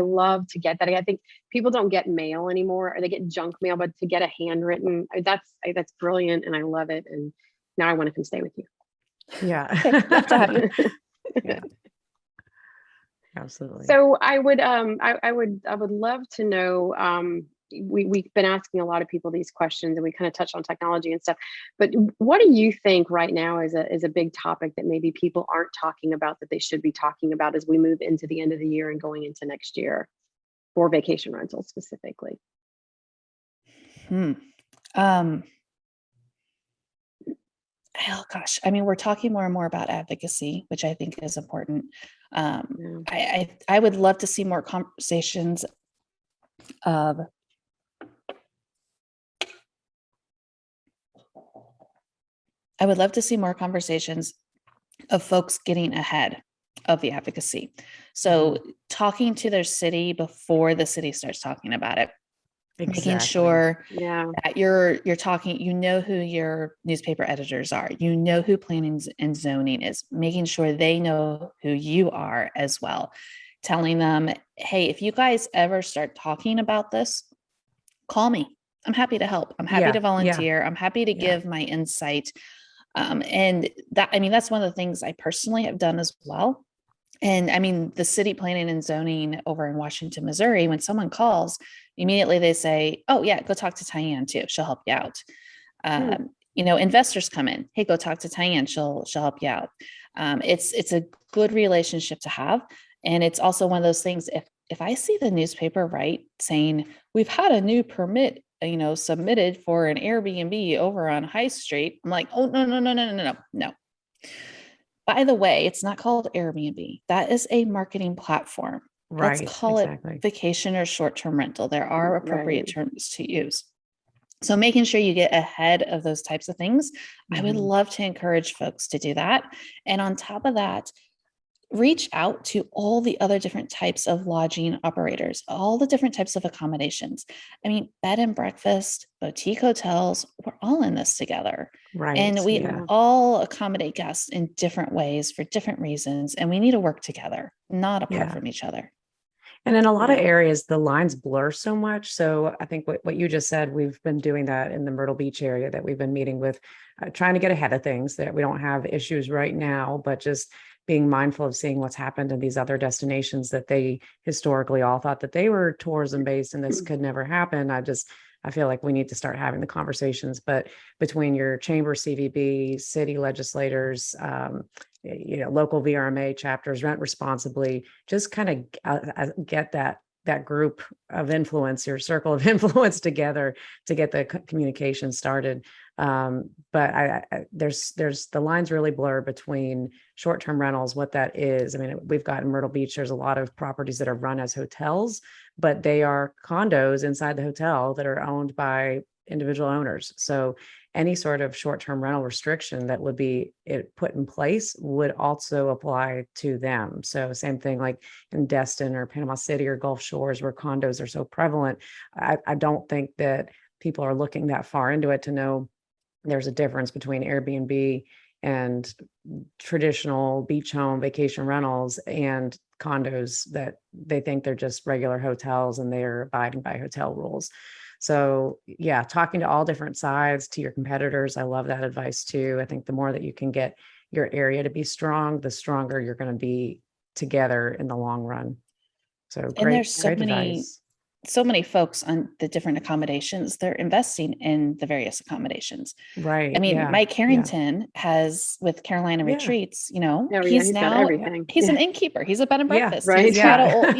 love to get that. I think people don't get mail anymore, or they get junk mail, but to get a handwritten, that's brilliant, and I love it. And now I want to come stay with you. Yeah. Love to have you. Yeah. Absolutely. So I would love to know, we've been asking a lot of people these questions, and we kind of touched on technology and stuff, but what do you think right now is a big topic that maybe people aren't talking about that they should be talking about as we move into the end of the year and going into next year for vacation rentals specifically? Oh gosh, I mean, we're talking more and more about advocacy, which I think is important. Yeah. I would love to see more conversations of folks getting ahead of the advocacy. So talking to their city before the city starts talking about it. Exactly. Making sure Yeah. that you're talking, who your newspaper editors are, who planning and zoning is, making sure they know who you are as well. Telling them, hey, if you guys ever start talking about this, call me. I'm happy to help. I'm happy to volunteer. I'm happy to give my insight. And that's one of the things I personally have done as well. And I mean, the city planning and zoning over in Washington, Missouri, when someone calls, immediately they say, oh yeah, go talk to Tyann too. She'll help you out. Investors come in, hey, go talk to Tyann. She'll help you out. It's a good relationship to have. And it's also one of those things, if I see the newspaper, right, saying we've had a new permit, submitted for an Airbnb over on High Street, I'm like, oh, no. By the way, it's not called Airbnb. That is a marketing platform. Right. Let's call Exactly. it vacation or short-term rental. There are appropriate Right. terms to use. So making sure you get ahead of those types of things, I would love to encourage folks to do that. And on top of that, reach out to all the other different types of lodging operators, all the different types of accommodations. I mean, bed and breakfast, boutique hotels, we're all in this together. Right. And we Yeah. all accommodate guests in different ways for different reasons. And we need to work together, not apart from each other. And in a lot of areas, the lines blur so much. So I think what you just said, we've been doing that in the Myrtle Beach area, that we've been meeting with, trying to get ahead of things, that we don't have issues right now, but just being mindful of seeing what's happened in these other destinations that they historically all thought that they were tourism based and this could never happen. I feel like we need to start having the conversations, but between your chamber, CVB, city legislators, local VRMA chapters, Rent Responsibly, just kind of get that group of influence, your circle of influence together to get the communication started. But there's the lines really blur between short-term rentals, what that is. I mean, we've got in Myrtle Beach, there's a lot of properties that are run as hotels, but they are condos inside the hotel that are owned by individual owners. So, any sort of short-term rental restriction that would be put in place would also apply to them. So same thing like in Destin or Panama City or Gulf Shores where condos are so prevalent. I don't think that people are looking that far into it to know there's a difference between Airbnb and traditional beach home vacation rentals and condos that they think they're just regular hotels and they're abiding by hotel rules. So yeah, talking to all different sides, to your competitors. I love that advice too. I think the more that you can get your area to be strong, the stronger you're going to be together in the long run. So And there's great advice. so many folks on the different accommodations, they're investing in the various accommodations. Right. I mean, Yeah. Mike Yeah. Harrington has with Carolina Yeah. Retreats, Oh, yeah, he's he's got now, everything. he's Yeah. an innkeeper. He's a bed and Yeah. breakfast. Right. He's got a Yeah. boutique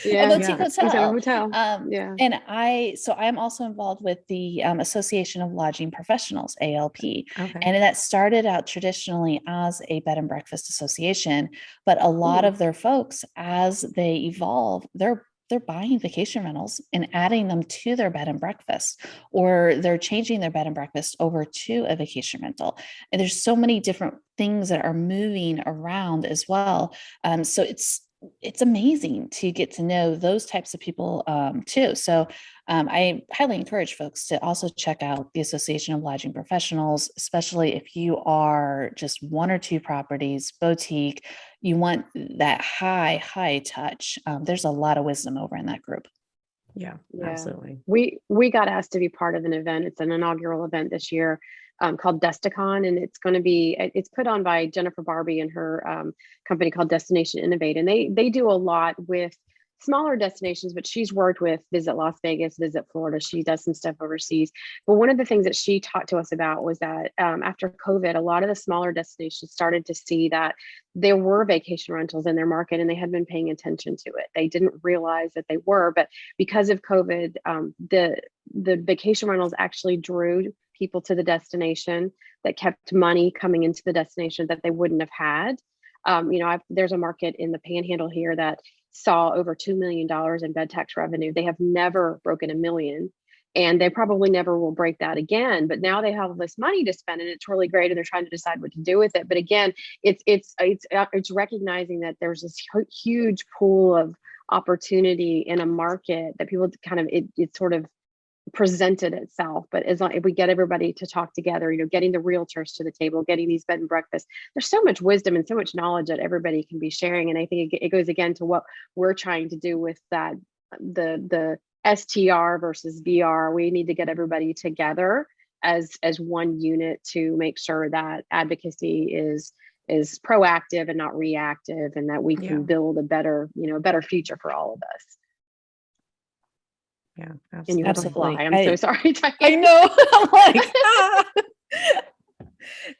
Yeah. He's at a hotel. hotel. Yeah. And I'm also involved with the Association of Lodging Professionals, ALP. Okay. And that started out traditionally as a bed and breakfast association, but a lot of their folks, as they evolve, they're buying vacation rentals and adding them to their bed and breakfast, or they're changing their bed and breakfast over to a vacation rental. And there's so many different things that are moving around as well. So it's amazing to get to know those types of people too. So I highly encourage folks to also check out the Association of Lodging Professionals, especially if you are just one or two properties, boutique, you want that high touch. There's a lot of wisdom over in that group. Yeah, Yeah. absolutely. We got asked to be part of an event. It's an inaugural event this year called Desticon, and it's put on by Jennifer Barbie and her company called Destination Innovate, and they do a lot with smaller destinations, but she's worked with Visit Las Vegas, Visit Florida. She does some stuff overseas. But one of the things that she talked to us about was that after COVID, a lot of the smaller destinations started to see that there were vacation rentals in their market and they had been paying attention to it. They didn't realize that they were, but because of COVID, the vacation rentals actually drew people to the destination that kept money coming into the destination that they wouldn't have had. There's a market in the Panhandle here that saw over $2 million in bed tax revenue. They have never broken $1 million, and they probably never will break that again. But now they have all this money to spend, and it's really great, and they're trying to decide what to do with it. But again, it's recognizing that there's this huge pool of opportunity in a market that people kind of it sort of presented itself. But as long if we get everybody to talk together, getting the realtors to the table, getting these bed and breakfasts, there's so much wisdom and so much knowledge that everybody can be sharing. And I think it goes again to what we're trying to do with that, the STR versus VR. We need to get everybody together as one unit to make sure that advocacy is proactive and not reactive, and that we can build a better future for all of us. Yeah, And you have to Absolutely. fly. I'm so sorry. I know. I'm like,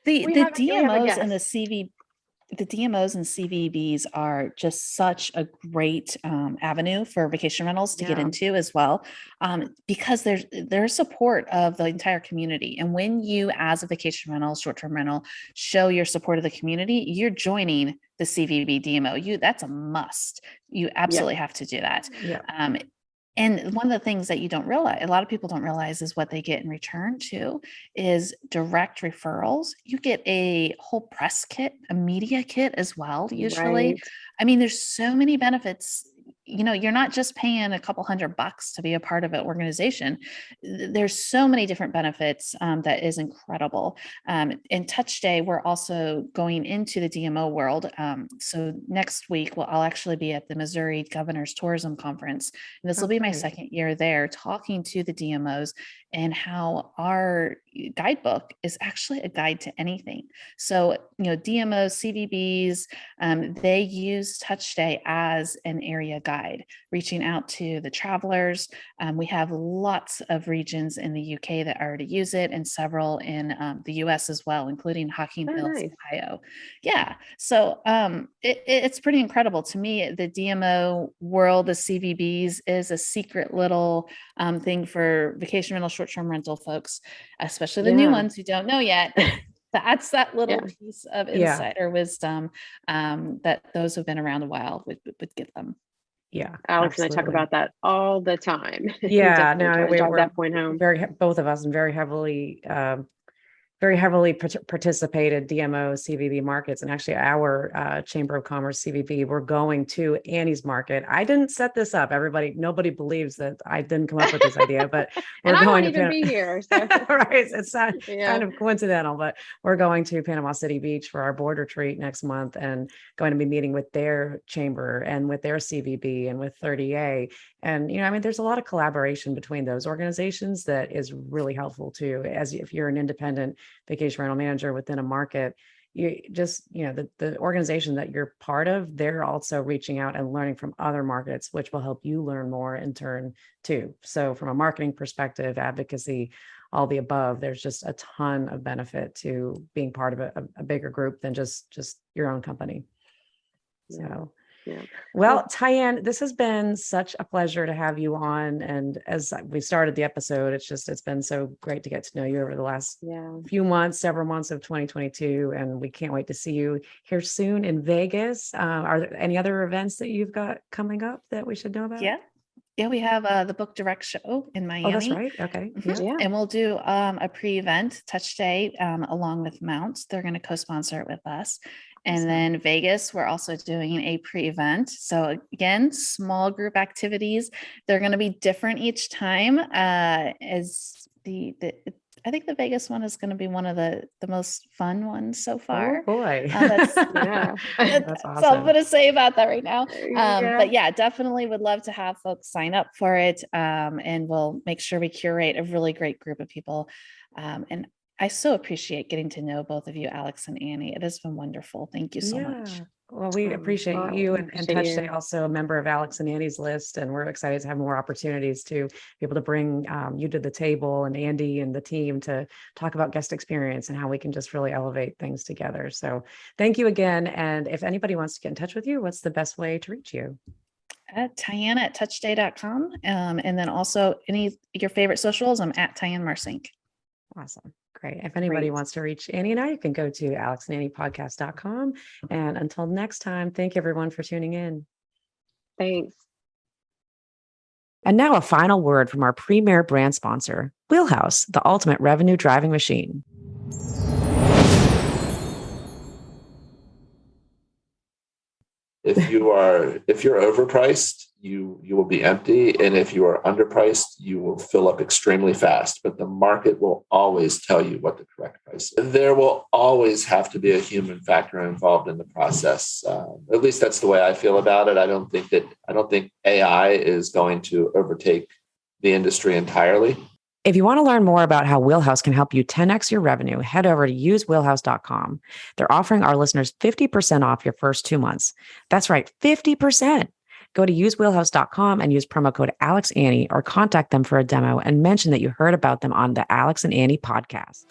the We have a DMOs and guest. the DMOs and CVBs are just such a great avenue for vacation rentals to get Yeah. into as well, because there's support of the entire community. And when you, as a vacation rental, short-term rental, show your support of the community, you're joining the CVB DMO. That's a must. You absolutely have to do that. Yeah. And one of the things that you don't realize, a lot of people don't realize, is what they get in return too is direct referrals. You get a whole press kit, a media kit as well, usually. Right. I mean, there's so many benefits. You're not just paying a couple $100 to be a part of an organization. There's so many different benefits that is incredible. In TouchStay, we're also going into the DMO world. So next week, I'll actually be at the Missouri Governor's Tourism Conference. And this will be my Okay. second year there, talking to the DMOs and how our guidebook is actually a guide to anything. So, DMOs, CVBs, they use TouchStay as an area guide, reaching out to the travelers. We have lots of regions in the UK that already use it, and several in the US as well, including Hocking Oh, Hills, nice. Ohio. Yeah. So it's pretty incredible to me. The DMO world, the CVBs, is a secret little thing for vacation rental, short-term rental folks, especially the new Yeah. ones who don't know yet. That's that little Yeah. piece of Yeah. insider wisdom that those who've been around a while would get them. Yeah. Alex and I talk absolutely. about that all the time. Yeah, Definitely no, try to drive that point home. both of us, and very heavily very heavily participated DMO CVB markets. And actually our Chamber of Commerce CVB, we're going to Annie's market. I didn't set this up. Nobody believes that I didn't come up with this idea, but And we're I going won't to even be here. So right. It's not yeah. kind of coincidental, but we're going to Panama City Beach for our board retreat next month and going to be meeting with their chamber and with their CVB and with 30A. And, there's a lot of collaboration between those organizations that is really helpful too, as if you're an independent vacation rental manager within a market. You just, the organization that you're part of, they're also reaching out and learning from other markets, which will help you learn more in turn too. So from a marketing perspective, advocacy, all the above, there's just a ton of benefit to being part of a bigger group than just your own company. So yeah. Well, Tyann, this has been such a pleasure to have you on. And as we started the episode, it's been so great to get to know you over the last several months of 2022. And we can't wait to see you here soon in Vegas. Are there any other events that you've got coming up that we should know about? Yeah, we have the Book Direct show in Miami. Oh, that's right. Okay. Yeah. And we'll do a pre-event, TouchStay, along with Mounts. They're going to co-sponsor it with us. And then Vegas, we're also doing a pre-event. So again, small group activities. They're going to be different each time. I think the Vegas one is going to be one of the most fun ones so far. Oh boy. That's That's awesome. all I'm going to say about that right now. Yeah. But yeah, definitely would love to have folks sign up for it. And we'll make sure we curate a really great group of people. And I so appreciate getting to know both of you, Alex and Annie. It has been wonderful. Thank you so much. Well, we appreciate you and TouchStay, also a member of Alex and Annie's list. And we're excited to have more opportunities to be able to bring you to the table and Andy and the team to talk about guest experience and how we can just really elevate things together. So thank you again. And if anybody wants to get in touch with you, what's the best way to reach you? Tyann at touchstay.com. And then also your favorite socials, I'm at Tyann Marcink. Awesome. Great. If anybody wants to reach Annie and I, you can go to alexandanniepodcast.com. And until next time, thank everyone for tuning in. Thanks. And now a final word from our premier brand sponsor, Wheelhouse, the ultimate revenue driving machine. If you're overpriced, you will be empty. And if you are underpriced, you will fill up extremely fast. But the market will always tell you what the correct price is. There will always have to be a human factor involved in the process. At least that's the way I feel about it. I don't think AI is going to overtake the industry entirely. If you want to learn more about how Wheelhouse can help you 10x your revenue, head over to usewheelhouse.com. They're offering our listeners 50% off your first 2 months. That's right, 50%. Go to usewheelhouse.com and use promo code AlexAnnie or contact them for a demo and mention that you heard about them on the Alex and Annie podcast.